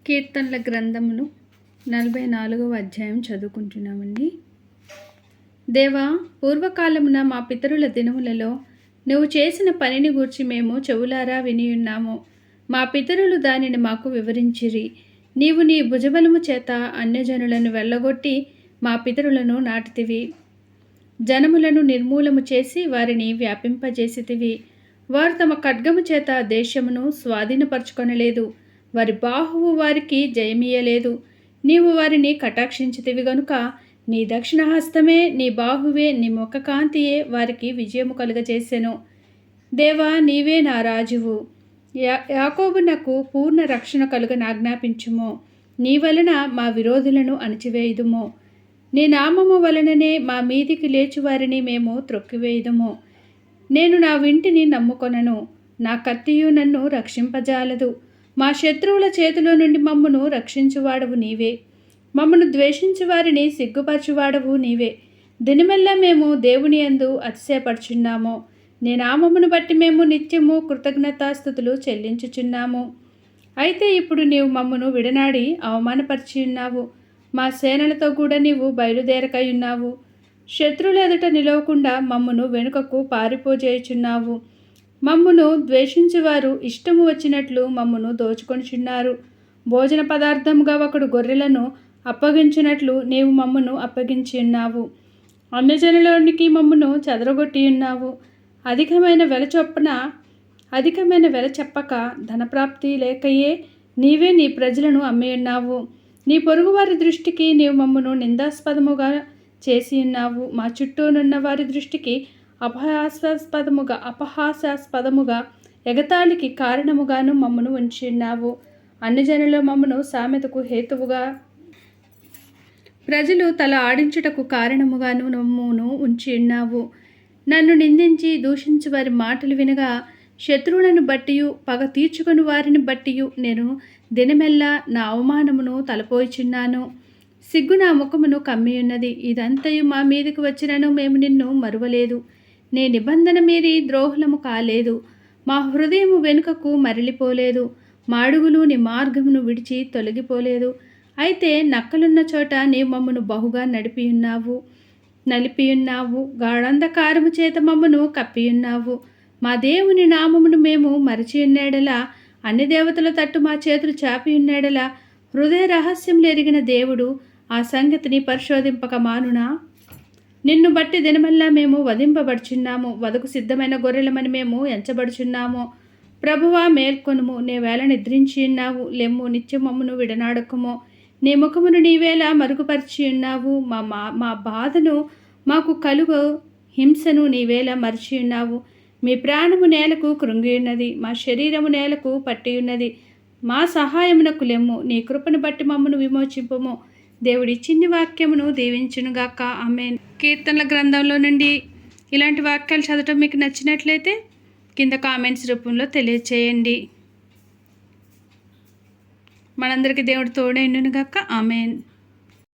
కీర్తనల గ్రంథములు 44వ అధ్యాయం చదువుకుంటున్నామండి. దేవా, పూర్వకాలమున మా పితరుల దినములలో నువ్వు చేసిన పనిని గూర్చి మేము చెవులారా వినియున్నాము. మా పితరులు దానిని మాకు వివరించిరి. నీవు నీ భుజబలము చేత అన్యజనులను వెళ్ళగొట్టి మా పితరులను నాటితివి. జనములను నిర్మూలము చేసి వారిని వ్యాపింపజేసితివి. వారు తమ ఖడ్గము చేత దేశమును స్వాధీనపరచుకొనలేదు. వారి బాహువు వారికి జయమియ్యలేదు. నీవు వారిని కటాక్షించితివి గనుక నీ దక్షిణ హస్తమే, నీ బాహువే, నీ ముఖ కాంతియే వారికి విజయము కలుగజేసెను. దేవా, నీవే నా రాజువు. యాకోబునకు పూర్ణ రక్షణ కలుగనాజ్ఞాపించుము. నీ వలన మా విరోధులను అణిచివేయుదుము. నీ నామము వలననే మా మీదికి లేచువారిని మేము త్రొక్కివేయుదుము. నేను నా వింటిని నమ్ముకొనను. నా కత్తియు నన్ను రక్షింపజాలదు. మా శత్రువుల చేతిలో నుండి మమ్మను రక్షించువాడవు నీవే. మమ్మను ద్వేషించు వారిని సిగ్గుపరచువాడవు నీవే. దినమెల్లా మేము దేవుని యందు అతిశయపడుచున్నాము. నీ నామమును బట్టి మేము నిత్యము కృతజ్ఞతాస్తుతులు చెల్లించుచున్నాము. అయితే ఇప్పుడు నీవు మమ్మను విడనాడి అవమానపరిచి ఉన్నావు. మా సేనలతో కూడా నీవు బయలుదేరకయున్నావు. శత్రువుల ఎదుట నిలవకుండా మమ్మను వెనుకకు పారిపోజేయుచున్నావు. మమ్మును ద్వేషించువారు ఇష్టము వచ్చినట్లు మమ్మును దోచుకొనిచున్నారు. భోజన పదార్థముగా ఒకడు గొర్రెలను అప్పగించినట్లు నీవు మమ్మును అప్పగించి ఉన్నావు. అన్యజనులోనికి మమ్మును చెదరగొట్టి ఉన్నావు. అధికమైన వెల చెప్పక ధనప్రాప్తి లేకయే నీవే నీ ప్రజలను అమ్మి ఉన్నావు. నీ పొరుగువారి దృష్టికి నీవు మమ్మును నిందాస్పదముగా చేసి ఉన్నావు. మా చుట్టూనున్న వారి దృష్టికి అపహాసాస్పదముగా ఎగతాళికి కారణముగాను మమ్మను ఉంచి ఉన్నావు. అన్యజనుల మమ్మను సామెతకు హేతువుగా, ప్రజలు తల ఆడించుటకు కారణముగాను మమ్మను ఉంచి ఉన్నావు. నన్ను నిందించి దూషించు వారి మాటలు వినగా శత్రువులను బట్టియు పగ తీర్చుకొని వారిని బట్టియు నేను దినమెల్లా నా అవమానమును తలపోయిచున్నాను. సిగ్గు నా ముఖమును కమ్మియున్నది. ఇదంతయు మా మీదకు వచ్చినను మేము నిన్ను మరువలేదు. నీ నిబంధన మీరి ద్రోహులము కాలేదు. మా హృదయము వెనుకకు మరలిపోలేదు. మాడుగులు నీ మార్గమును విడిచి తొలగిపోలేదు. అయితే నక్కలున్న చోట నీ మమ్మను బహుగా నలిపియున్నావు. గాఢంధకారము చేత మమ్మను కప్పియున్నావు. మా దేవుని నామమును మేము మరచియున్నేడలా, అన్ని దేవతల తట్టు మా చేతులు చాపియున్నేడలా, హృదయ రహస్యములు ఎరిగిన దేవుడు ఆ సంగతిని పరిశోధింపక మానునా? నిన్ను బట్టి దినమల్లా మేము వధింపబడుచున్నాము. వదకు సిద్ధమైన గొర్రెలమని మేము ఎంచబడుచున్నాము. ప్రభువా, మేల్కొనుము. నీవేళ నిద్రించి ఉన్నావు. లెమ్ము, నిత్యం మమ్మును విడనాడకుము. నీ ముఖమును నీవేళ మరుగుపరిచి ఉన్నావు. మా బాధను, మాకు కలుగు హింసను నీవేళ మరిచి ఉన్నావు. మీ ప్రాణము నేలకు కృంగియున్నది. మా శరీరము నేలకు పట్టియున్నది. మా సహాయమునకు లెమ్ము. నీ కృపను బట్టి మమ్మను విమోచింపుము. దేవుడి చిన్ని వాక్యమును దీవించునుగాక. ఆమేన్. కీర్తనల గ్రంథంలో నుండి ఇలాంటి వాక్యాలు చదవటం మీకు నచ్చినట్లయితే కింద కామెంట్స్ రూపంలో తెలియచేయండి. మనందరికీ దేవుడు తోడైండునుగాక. ఆమేన్.